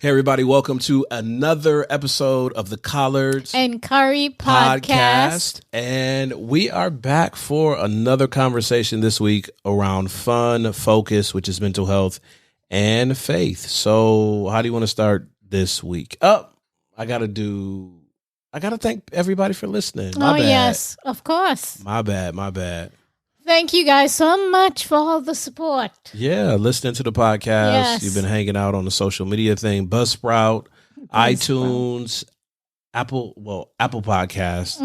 Hey, everybody, welcome to another episode of the Collards Curry Podcast. And we are back for another conversation this week around fun, focus, which is mental health, and faith. So how do you want to start this week? I got to thank everybody for listening. My bad. Yes, of course. My bad. Thank you guys so much for all the support. Yeah, listening to the podcast. Yes. You've been hanging out on the social media thing, Buzzsprout, iTunes, Apple Podcasts,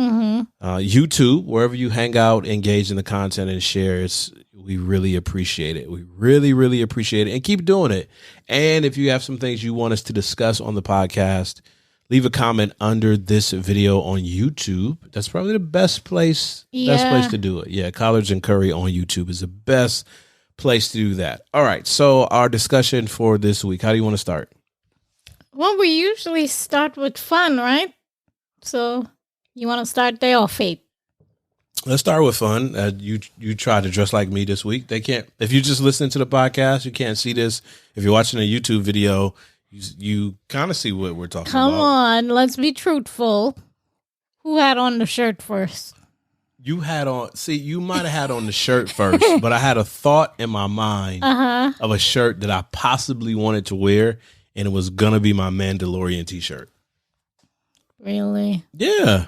YouTube, wherever you hang out, engage in the content and share. We really appreciate it. We really, really appreciate it. And keep doing it. And if you have some things you want us to discuss on the podcast, leave a comment under this video on YouTube. That's probably the best place to do it. Yeah, Collards and Curry on YouTube is the best place to do that. All right, so our discussion for this week, how do you want to start? Well, we usually start with fun, right? So you want to start there or faith? Let's start with fun. You tried to dress like me this week. They can't. If you just listen to the podcast, you can't see this. If you're watching a YouTube video, you kind of see what we're talking about. Come on, let's be truthful. Who had on the shirt first? You had on. See, you might have had on the shirt first, but I had a thought in my mind of a shirt that I possibly wanted to wear, and it was gonna be my Mandalorian t-shirt. Really? Yeah.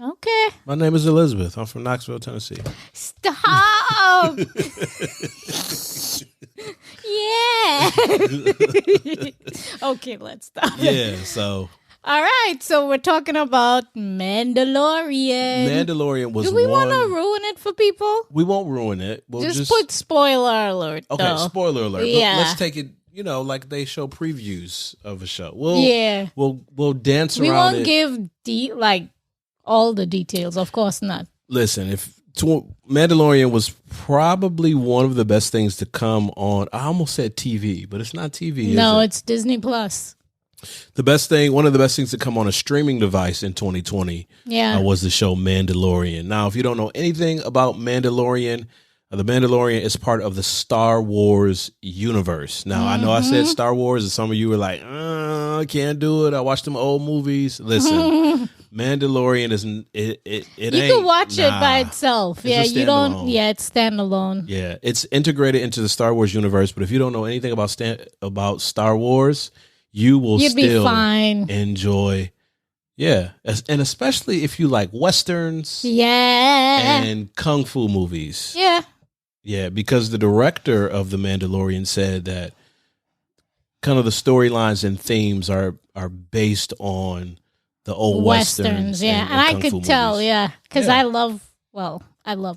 Okay. My name is Elizabeth. I'm from Knoxville, Tennessee. Stop. Yeah. Okay, let's stop. Yeah, so. All right, so we're talking about Mandalorian. Mandalorian was Do we want to ruin it for people? We won't ruin it. We'll just put spoiler alert, Okay, though. Spoiler alert. Yeah. Let's take it, like they show previews of a show. We'll dance around it. We won't give all the details, of course not. Listen, Mandalorian was probably one of the best things to come on. I almost said TV, but it's not TV. No, it's Disney Plus. One of the best things to come on a streaming device in 2020 was the show Mandalorian. Now, if you don't know anything about Mandalorian, the Mandalorian is part of the Star Wars universe. Now, I know I said Star Wars, and some of you were like, I can't do it. I watched them old movies. Listen, Mandalorian isn't it. You can watch it by itself. It's you don't. Yeah, it's standalone. Yeah, it's integrated into the Star Wars universe. But if you don't know anything about Star Wars, you'd still be fine. Enjoy. Yeah, and especially if you like westerns. Yeah, and kung fu movies. Yeah. Yeah, because the director of The Mandalorian said that kind of the storylines and themes are based on the old westerns. Yeah, and I could tell, because I love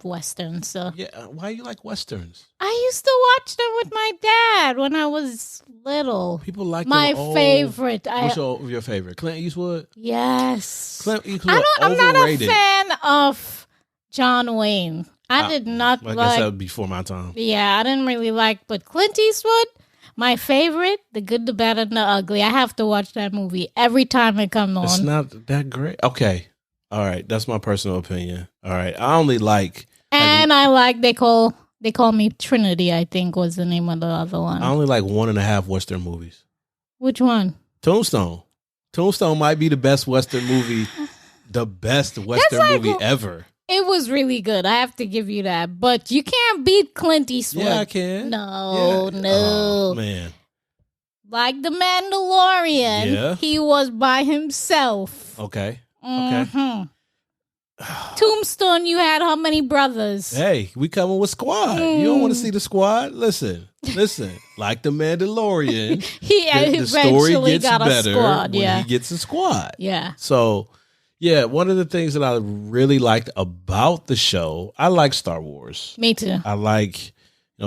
westerns. So yeah, why you like westerns? I used to watch them with my dad when I was little. People like my favorite. What's your favorite? Clint Eastwood? Yes. Clint Eastwood. I'm not a fan of John Wayne. I did not I guess that was before my time. Yeah, I didn't really but Clint Eastwood, my favorite, The Good, the Bad, and the Ugly. I have to watch that movie every time it comes on. It's not that great. Okay. All right. That's my personal opinion. All right. I only like... And they call me Trinity, I think was the name of the other one. I only like 1.5 Western movies. Which one? Tombstone. Tombstone might be the best Western movie, movie ever. It was really good. I have to give you that. But you can't beat Clint Eastwood. Yeah, I can. No. Oh, man. Like The Mandalorian, he was by himself. Okay. Tombstone, you had how many brothers? Hey, we coming with squad. You don't want to see the squad? Listen. Like The Mandalorian, the story gets better when he gets a squad. Yeah. So... yeah, one of the things that I really liked about the show, I like Star Wars. Me too. I like,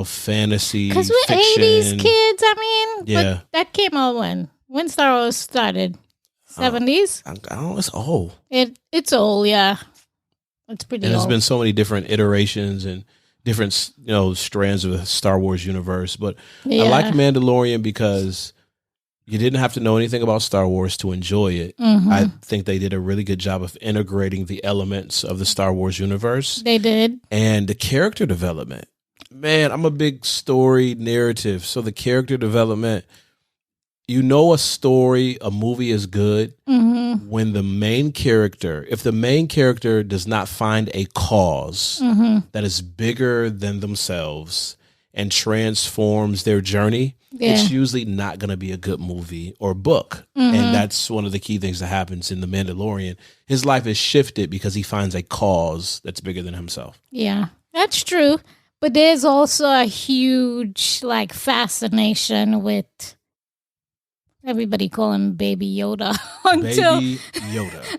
fantasy, because we're fiction. 80s kids. I mean, yeah, but that came out when Star Wars started. 70s. I don't know. It's old. It's old. Yeah, it's pretty. And old. there's been so many different iterations and different strands of the Star Wars universe. But I like Mandalorian because you didn't have to know anything about Star Wars to enjoy it. Mm-hmm. I think they did a really good job of integrating the elements of the Star Wars universe. They did. And the character development. Man, I'm a big story narrative. So the character development you know a movie is good when the main character, if the main character does not find a cause that is bigger than themselves and transforms their journey, it's usually not going to be a good movie or book. And that's one of the key things that happens in The Mandalorian. His life is shifted because he finds a cause that's bigger than himself. Yeah, that's true. But there's also a huge fascination with everybody calling him Baby Yoda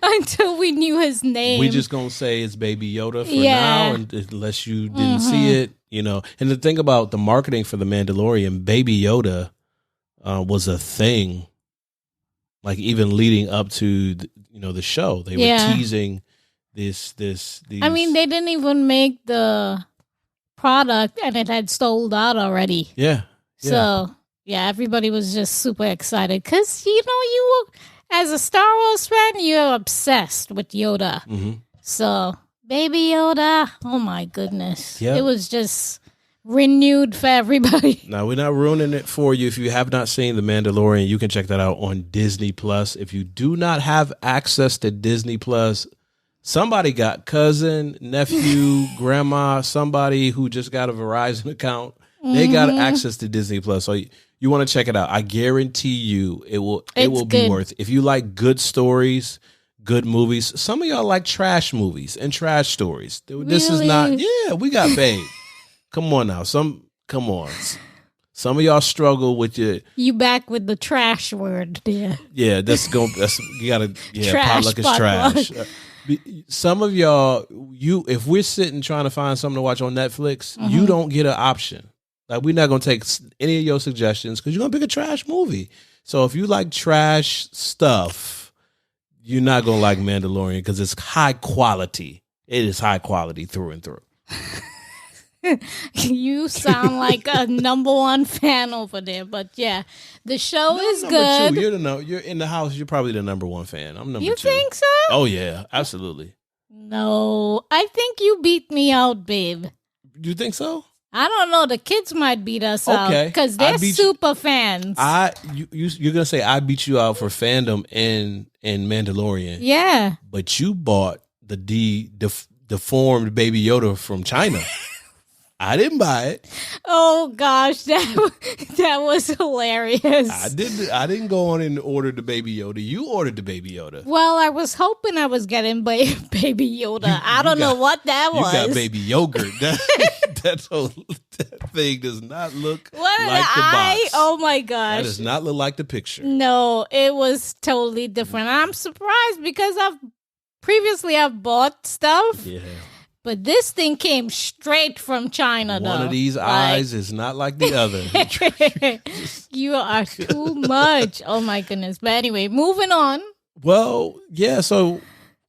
until we knew his name. We just gonna say it's Baby Yoda for now, and unless you didn't see it, And the thing about the marketing for The Mandalorian, Baby Yoda was a thing. Like even leading up to the show, they were teasing these. I mean, they didn't even make the product, and it had sold out already. Yeah. So. Yeah, everybody was just super excited because, you were, as a Star Wars fan, you're obsessed with Yoda. So, Baby Yoda, oh my goodness. Yep. It was just renewed for everybody. Now, we're not ruining it for you. If you have not seen The Mandalorian, you can check that out on Disney+. If you do not have access to Disney+, somebody got cousin, nephew, grandma, somebody who just got a Verizon account. They got access to Disney+. So you want to check it out. I guarantee you it will be worth it. If you like good stories, good movies, some of y'all like trash movies and trash stories. This is not, we got babe. Come on now. Some of y'all struggle with You back with the trash word there. Yeah, you gotta, potluck is trash. Some of y'all, if we're sitting trying to find something to watch on Netflix, you don't get an option. Like, we're not going to take any of your suggestions because you're going to pick a trash movie. So if you like trash stuff, you're not going to like Mandalorian because it's high quality. It is high quality through and through. You sound like a number one fan over there. But yeah, the show is good. You're in the house. You're probably the number one fan. I'm number two. You think so? Oh, yeah, absolutely. No, I think you beat me out, babe. You think so? I don't know. The kids might beat us out because they're super fans. You're gonna say I beat you out for fandom in Mandalorian. Yeah, but you bought the deformed Baby Yoda from China. I didn't buy it. Oh gosh, that was hilarious. I didn't go on and order the Baby Yoda. You ordered the Baby Yoda. Well, I was hoping I was getting Baby Yoda. I don't know what that was. You got baby yogurt. That thing does not look like the box. Oh my gosh. That does not look like the picture. No, it was totally different. I'm surprised because I've bought stuff. Yeah. But this thing came straight from China, though. One of these eyes is not like the other. You are too much. Oh, my goodness. But anyway, moving on. Well, yeah, so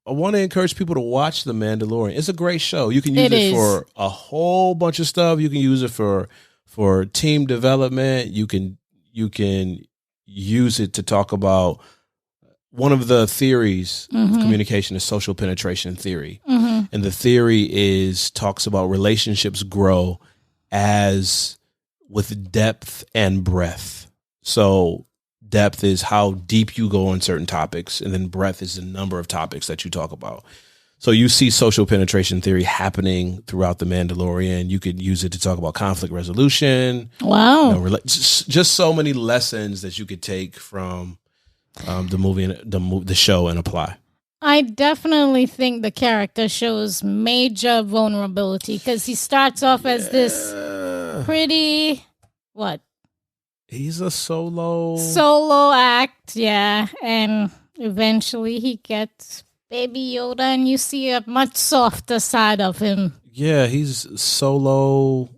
I want to encourage people to watch The Mandalorian. It's a great show. You can use it for a whole bunch of stuff. You can use it for team development. You can use it to talk about one of the theories of communication is social penetration theory. And the theory talks about relationships grow as with depth and breadth. So depth is how deep you go on certain topics, and then breadth is the number of topics that you talk about. So you see social penetration theory happening throughout The Mandalorian. You could use it to talk about conflict resolution. Wow. Just so many lessons that you could take from the movie and the show and apply. I definitely think the character shows major vulnerability because he starts off as this pretty he's a solo act, yeah, and eventually he gets Baby Yoda and you see a much softer side of him. Yeah, he's solo,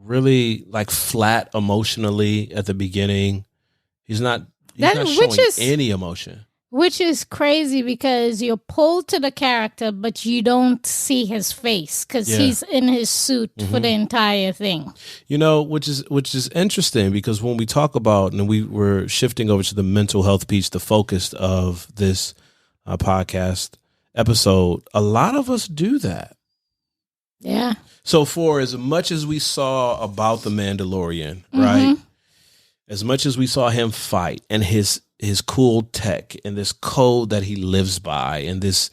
really like flat emotionally at the beginning. He's not showing any emotion. Which is crazy because you're pulled to the character, but you don't see his face because he's in his suit for the entire thing. Which is interesting because when we talk about, and we were shifting over to the mental health piece, the focus of this podcast episode, a lot of us do that. Yeah. So for as much as we saw about The Mandalorian, right? as much as we saw him fight and his cool tech and this code that he lives by and this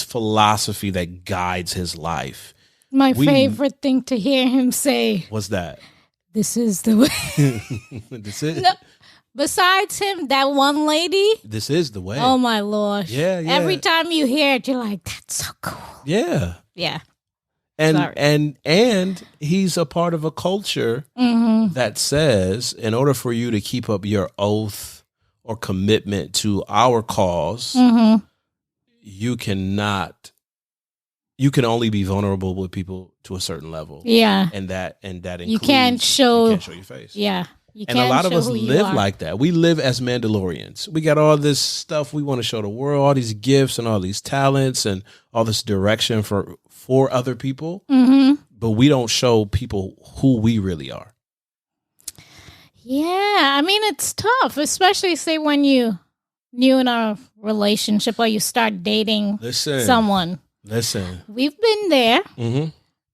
philosophy that guides his life. My favorite thing to hear him say. What's that? This is the way. This is. No, besides him, that one lady. This is the way. Oh, my Lord. Yeah. Every time you hear it, you're like, that's so cool. Yeah. Yeah. And he's a part of a culture that says in order for you to keep up your oath or commitment to our cause, you can only be vulnerable with people to a certain level. Yeah. And that includes you can't show your face. Yeah. And a lot of us live like that. We live as Mandalorians. We got all this stuff we want to show the world, all these gifts and all these talents and all this direction for other people. But we don't show people who we really are. Yeah. I mean, it's tough, especially say when you new in a relationship or you start dating someone. Listen. We've been there.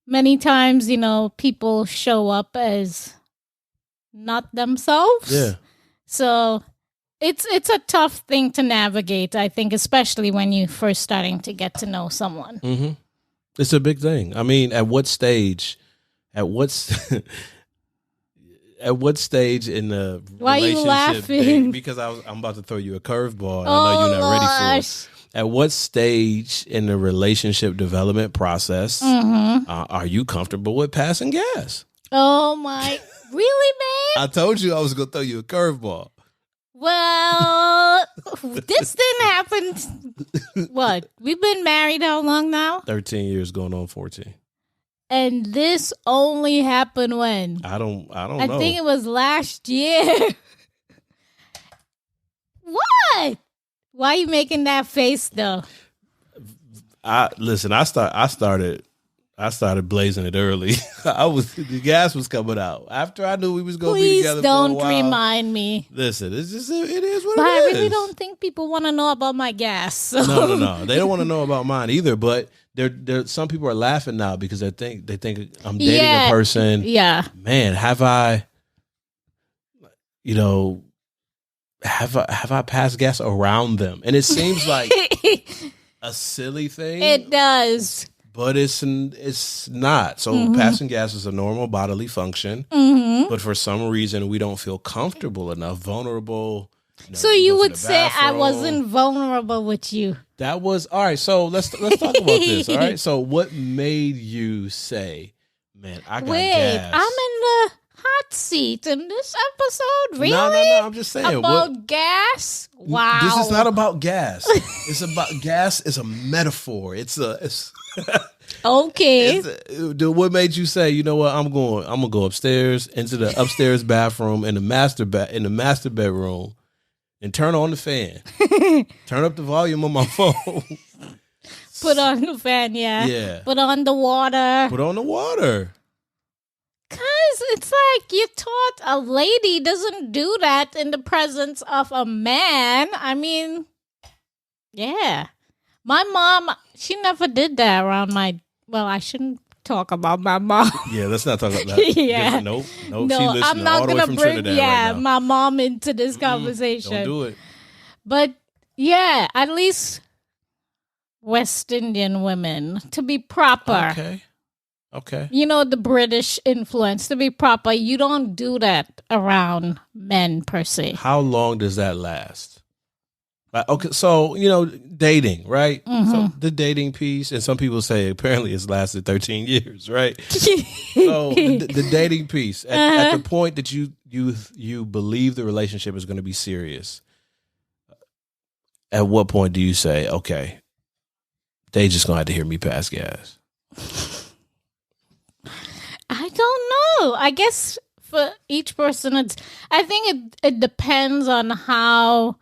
Many times, people show up as not themselves. Yeah. So it's a tough thing to navigate, I think, especially when you're first starting to get to know someone. It's a big thing. I mean, at what stage in the Why relationship? Are you laughing? Because I'm about to throw you a curveball. And I know you're not ready for it. At what stage in the relationship development process are you comfortable with passing gas? Oh my! Really, babe? I told you I was going to throw you a curveball. Well, this didn't happen. What? We've been married how long now? 13 years going on 14. And this only happened when? I don't know. I think it was last year. What? Why are you making that face though? Listen, I started blazing it early. The gas was coming out after I knew we was going to be together. Please don't for a while. Remind me. Listen, it is what it is. But I really don't think people want to know about my gas. So. No. They don't want to know about mine either. But some people are laughing now because they think I'm dating a person. Yeah. Man, have I passed gas around them? And it seems like a silly thing. It does. But it's not. So passing gas is a normal bodily function. But for some reason, we don't feel comfortable enough, vulnerable. So you would say I wasn't vulnerable with you. That was, all right, so let's talk about this, all right? So what made you say, man, I got gas? I'm in the hot seat in this episode? Really? No, I'm just saying. About gas? Wow. This is not about gas. It's about gas is a metaphor. It's okay. What made you say, you know what, I'm gonna go upstairs into the upstairs bathroom in the master bedroom and turn on the fan. Turn up the volume on my phone. Put on the fan, yeah. Yeah. Put on the water. Cause it's like you're taught a lady doesn't do that in the presence of a man. I mean, yeah. My mom, she never did that around I shouldn't talk about my mom. Yeah, let's not talk about that. Yeah. Nope. No, She listening I'm not all the way gonna from bring Trinidad right now. my mom into this conversation. Don't do it. But yeah, at least West Indian women, to be proper. Okay. The British influence, to be proper, you don't do that around men per se. How long does that last? Okay, so, dating, right? So the dating piece, and some people say apparently it's lasted 13 years, right? So the dating piece, at the point that you believe the relationship is going to be serious, at what point do you say, okay, they just going to have to hear me pass gas? I don't know. I guess for each person, I think it depends on how,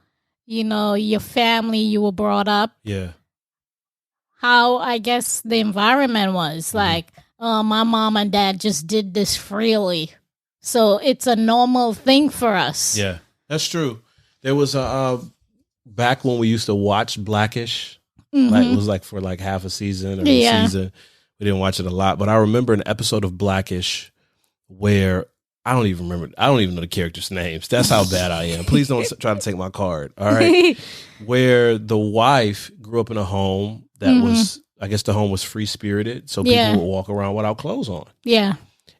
your family you were brought up. Yeah. How, I guess, the environment was. Like, my mom and dad just did this freely. So it's a normal thing for us. Yeah, that's true. There was back when we used to watch Blackish. Like, it was like for like half a season or a season. We didn't watch it a lot, but I remember an episode of Blackish where I don't even remember. I don't even know the characters' names. That's how bad I am. Please don't try to take my card. All right. Where the wife grew up in a home that was, I guess the home was free spirited. So people would walk around without clothes on. Yeah.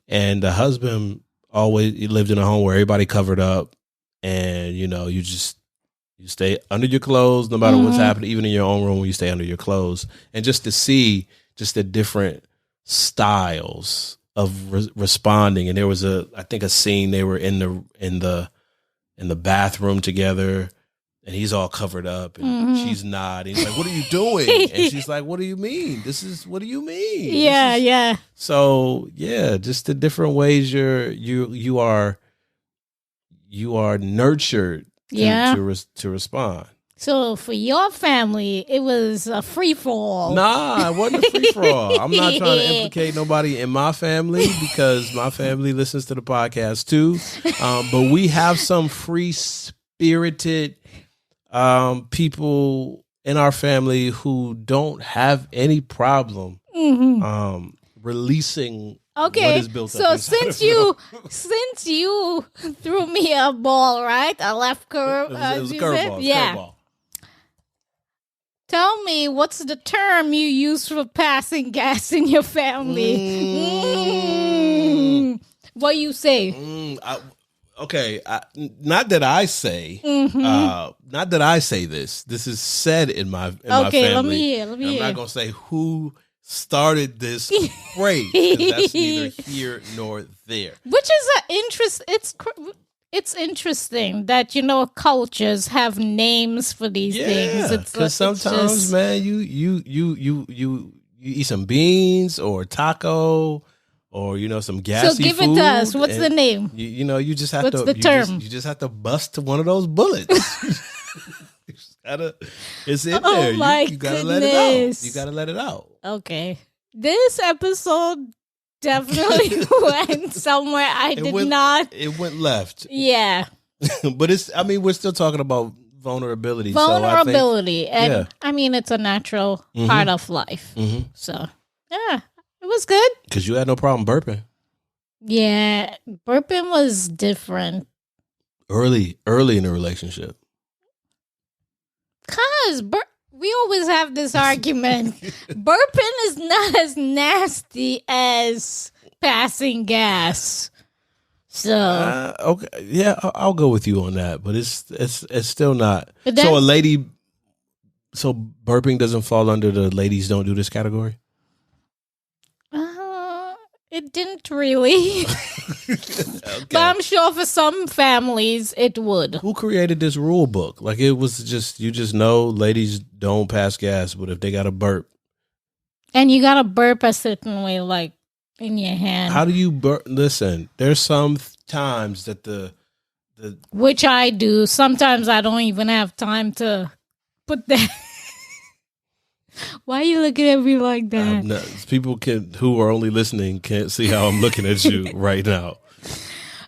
And the husband he lived in a home where everybody covered up. And, you stay under your clothes no matter what's happening, even in your own room when you stay under your clothes. And just to see just the different styles of responding. And there was I think a scene they were in the bathroom together, and he's all covered up and she's nodding. He's like, "What are you doing?" And she's like, "What do you mean? What do you mean?" Yeah. So just the different ways you are nurtured to respond. So for your family, it was a free-for-all. Nah, it wasn't a free-for-all. I'm not trying to implicate nobody in my family because my family listens to the podcast too. But we have some free-spirited people in our family who don't have any problem releasing what is built up. So since you threw me a ball, right? A left curve. It was a curveball. Yeah. Tell me, what's the term you use for passing gas in your family? What you say? Not that I say. Not that I say this. This is said in my family. Okay, let me hear. I'm not gonna say who started this phrase, 'cause that's neither here nor there. Which is an interest. It's interesting that cultures have names for these things. Because sometimes, man, you eat some beans or taco or some gassy food. So give it to us. What's the name? You just have What's to. the term? You just have to bust one of those bullets. It's in there. You gotta let it out. You gotta let it out. Okay. This episode definitely went somewhere It went left. Yeah. But we're still talking about vulnerability. Vulnerability. So it's a natural part of life. So, yeah, it was good. Because you had no problem burping. Yeah. Burping was different. Early in the relationship. Because we always have this argument. Burping is not as nasty as passing gas. So okay, yeah, I'll go with you on that. But it's still not. So burping doesn't fall under the ladies don't do this category. It didn't really. Okay. But I'm sure for some families it would. Who created this rule book? Like it was you know ladies don't pass gas, but if they got to burp. And you got to burp a certain way, like in your hand. How do you burp? Listen, there's some times that the which I do. Sometimes I don't even have time to put that. Why are you looking at me like that? People who are only listening can't see how I'm looking at you right now.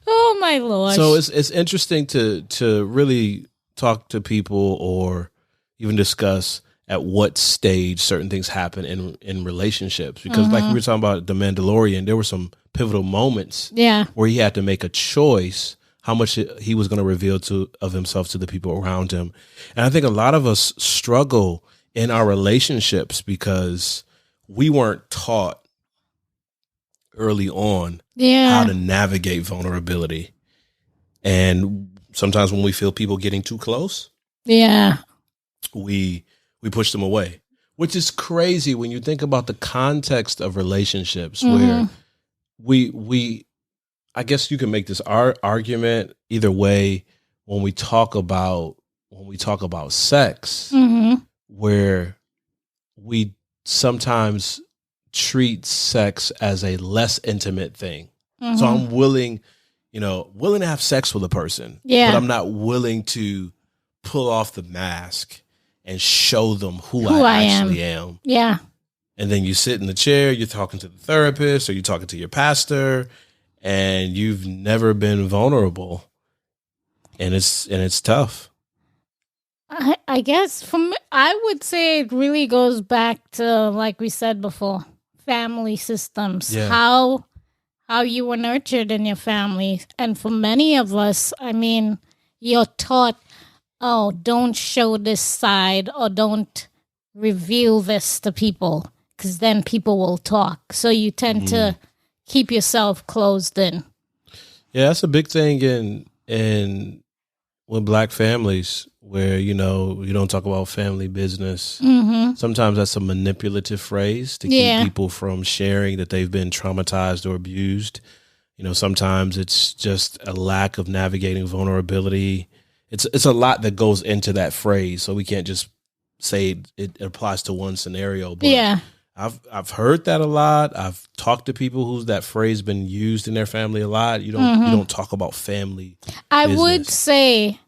Oh my Lord! So it's interesting to really talk to people or even discuss at what stage certain things happen in relationships, because like we were talking about the Mandalorian, there were some pivotal moments where he had to make a choice how much he was going to reveal of himself to the people around him. And I think a lot of us struggle in our relationships because we weren't taught early on how to navigate vulnerability. And sometimes when we feel people getting too close, we push them away, which is crazy when you think about the context of relationships where we I guess you can make this argument either way when we talk about sex, where we sometimes treat sex as a less intimate thing. So I'm willing to have sex with a person, but I'm not willing to pull off the mask and show them who I actually am. Yeah. And then you sit in the chair, you're talking to the therapist or you're talking to your pastor, and you've never been vulnerable. And it's tough. I guess for me, I would say it really goes back to, like we said before, family systems. Yeah. how you were nurtured in your family. And for many of us, I mean, you're taught, oh, don't show this side or don't reveal this to people because then people will talk. So you tend to keep yourself closed in. Yeah, that's a big thing in with Black families where, you don't talk about family business. Mm-hmm. Sometimes that's a manipulative phrase to keep people from sharing that they've been traumatized or abused. Sometimes it's just a lack of navigating vulnerability. It's a lot that goes into that phrase, so we can't just say it applies to one scenario. But I've heard that a lot. I've talked to people who's that phrase been used in their family a lot. You don't talk about family. I would say,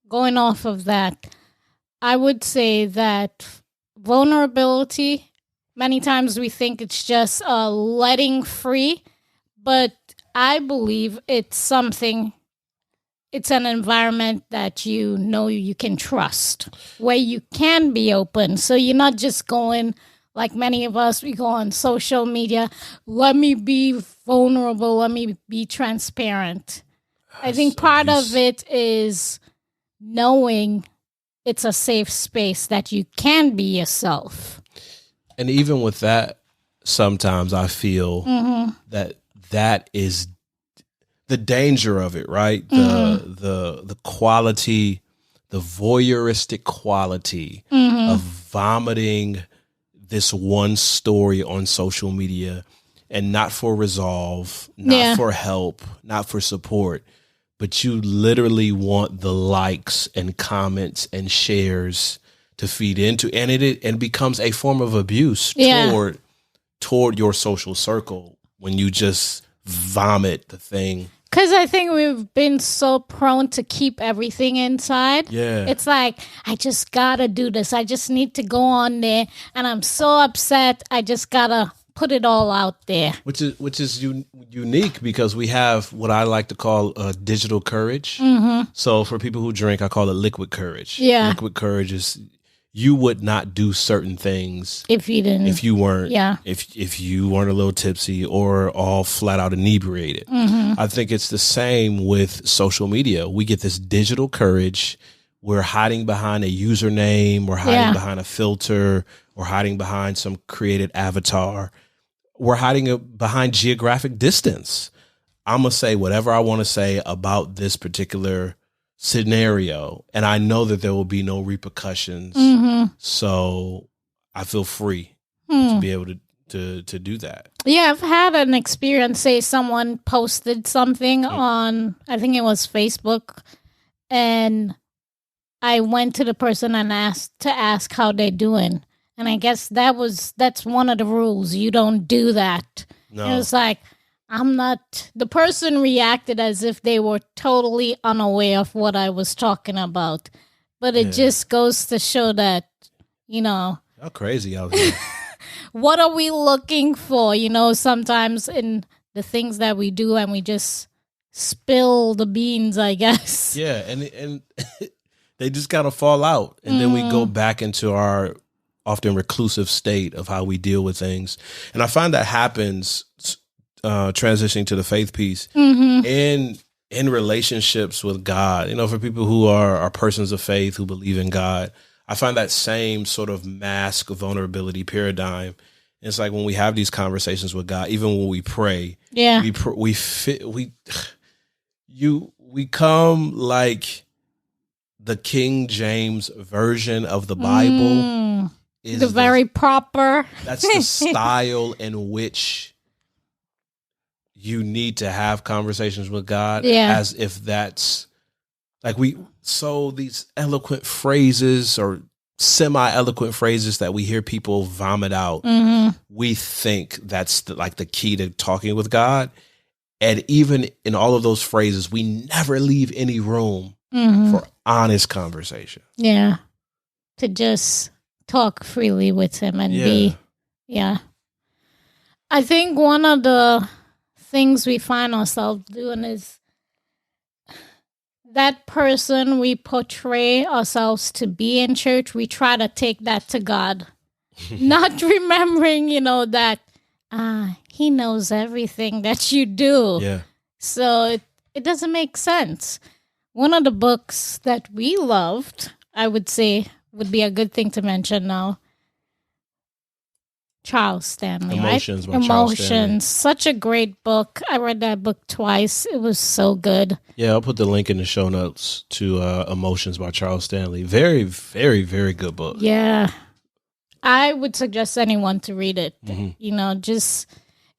going off of that, I would say that vulnerability, many times we think it's just letting free, but I believe it's an environment that you can trust, where you can be open. So you're not just going, like many of us, we go on social media, let me be vulnerable, let me be transparent. I think part of it is knowing it's a safe space that you can be yourself. And even with that, sometimes I feel that is the danger of it, right? The quality, the voyeuristic quality of vomiting this one story on social media, and not for resolve, not for help, not for support, but you literally want the likes and comments and shares to feed into, and it becomes a form of abuse toward your social circle when you just vomit the thing. Because I think we've been so prone to keep everything inside. Yeah. It's like, I just gotta do this. I just need to go on there. And I'm so upset. I just gotta put it all out there. Which is unique because we have what I like to call digital courage. So for people who drink, I call it liquid courage. Yeah. Liquid courage is you would not do certain things if you weren't if you weren't a little tipsy or all flat out inebriated. I think it's the same with social media. We get this digital courage. We're hiding behind a username, we're hiding behind a filter, we're hiding behind some created avatar, we're hiding behind geographic distance. I'm gonna say whatever I want to say about this particular scenario, and I know that there will be no repercussions. So I feel free to be able to do that. Yeah, I've had an experience. Say someone posted something on, I think it was Facebook, and I went to the person and ask how they're doing. And I guess that's one of the rules. You don't do that. No. It was like, the person reacted as if they were totally unaware of what I was talking about. But it just goes to show that, how crazy out here. What are we looking for? Sometimes in the things that we do, and we just spill the beans, I guess. Yeah, and they just kind of fall out. And then we go back into our often reclusive state of how we deal with things. And I find that happens transitioning to the faith piece in relationships with God. For people who are persons of faith who believe in God, I find that same sort of mask of vulnerability paradigm. It's like when we have these conversations with God, even when we pray, we come like the King James version of the Bible. Is the very proper. That's the style in which you need to have conversations with God, as if that's like these eloquent phrases or semi-eloquent phrases that we hear people vomit out. We think that's the key to talking with God. And even in all of those phrases, we never leave any room for honest conversation. Yeah. To just talk freely with him and be. I think one of the things we find ourselves doing is that person we portray ourselves to be in church, we try to take that to God. Not remembering, that he knows everything that you do. Yeah. So it doesn't make sense. One of the books that we loved, I would say, would be a good thing to mention now. Charles Stanley, Emotions right? by Charles Stanley. Emotions. Such a great book. I read that book twice. It was so good. Yeah, I'll put the link in the show notes to Emotions by Charles Stanley. Very, very, very good book. Yeah. I would suggest anyone to read it. Mm-hmm. You know,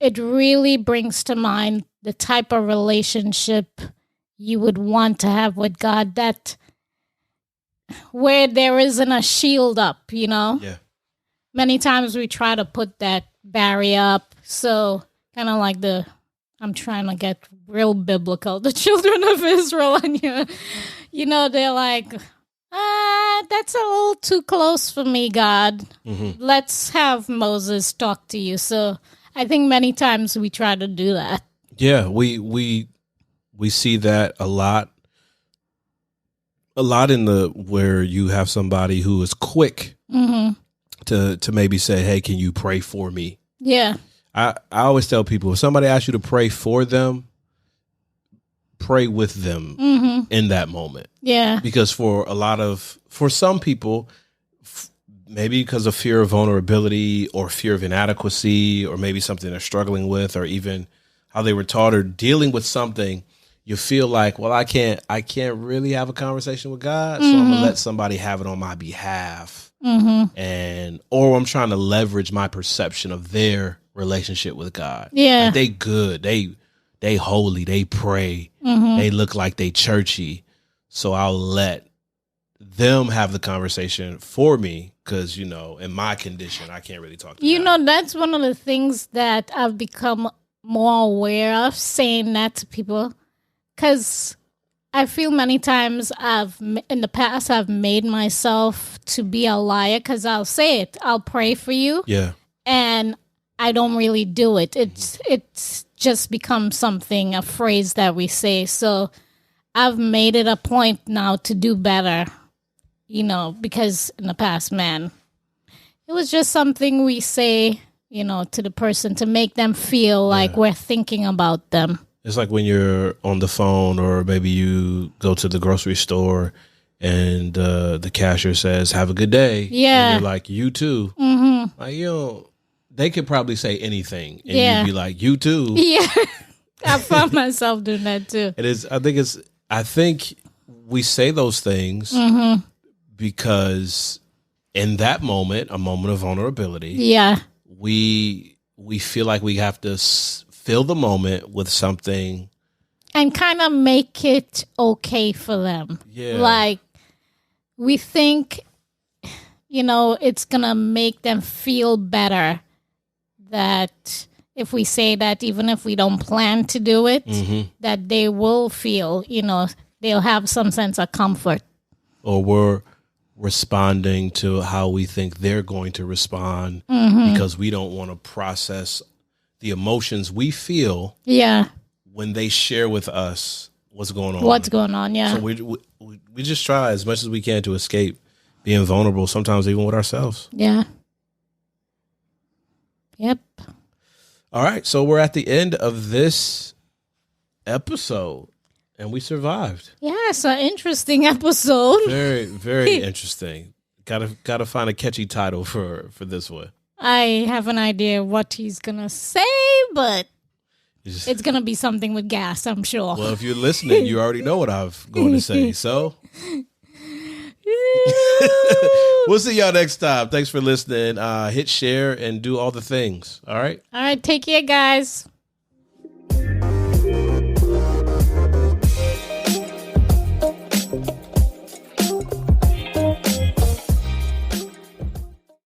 it really brings to mind the type of relationship you would want to have with God, that where there isn't a shield up, you know? Yeah. Many times we try to put that barrier up. So kind of like I'm trying to get real biblical, the children of Israel, and you know, they're like, that's a little too close for me, God. Mm-hmm. Let's have Moses talk to you. So I think many times we try to do that. Yeah, we see that a lot in where you have somebody who is quick to maybe say, hey, can you pray for me? Yeah. I always tell people, if somebody asks you to pray for them, pray with them in that moment. Yeah. Because for some people, maybe because of fear of vulnerability or fear of inadequacy, or maybe something they're struggling with, or even how they were taught or dealing with something, you feel like, well, I can't really have a conversation with God, so I'm gonna let somebody have it on my behalf. Or I'm trying to leverage my perception of their relationship with God. Yeah. Like, they good. They holy. They pray. They look like they churchy. So I'll let them have the conversation for me, because, you know, in my condition, I can't really talk to You God. know, that's one of the things that I've become more aware of, saying that to people, because I feel many times in the past I've made myself to be a liar, because I'll say it. I'll pray for you. Yeah. And I don't really do it. It's just become something, a phrase that we say. So I've made it a point now to do better, you know, because in the past, man, it was just something we say, you know, to the person to make them feel like we're thinking about them. It's like when you're on the phone, or maybe you go to the grocery store and the cashier says, have a good day. Yeah. And you're like, you too. Like, you know, they could probably say anything and you'd be like, you too. Yeah. I found myself doing that too. I think we say those things because in that moment, a moment of vulnerability, we feel like we have to fill the moment with something and kind of make it okay for them. Yeah. Like, we think, you know, it's going to make them feel better that if we say that, even if we don't plan to do it, that they will feel, you know, they'll have some sense of comfort. Or we're responding to how we think they're going to respond because we don't want to process the emotions we feel when they share with us what's going on. Yeah. So we just try as much as we can to escape being vulnerable, sometimes even with ourselves. Yeah. Yep. All right, so we're at the end of this episode, and we survived. Yeah, it's an interesting episode. Very, very interesting. Gotta find a catchy title for this one. I have an idea what he's gonna say, but it's gonna be something with gas, I'm sure. Well, if you're listening, you already know what I'm going to say. So we'll see y'all next time. Thanks for listening. Hit share and do all the things. All right. All right. Take care, guys.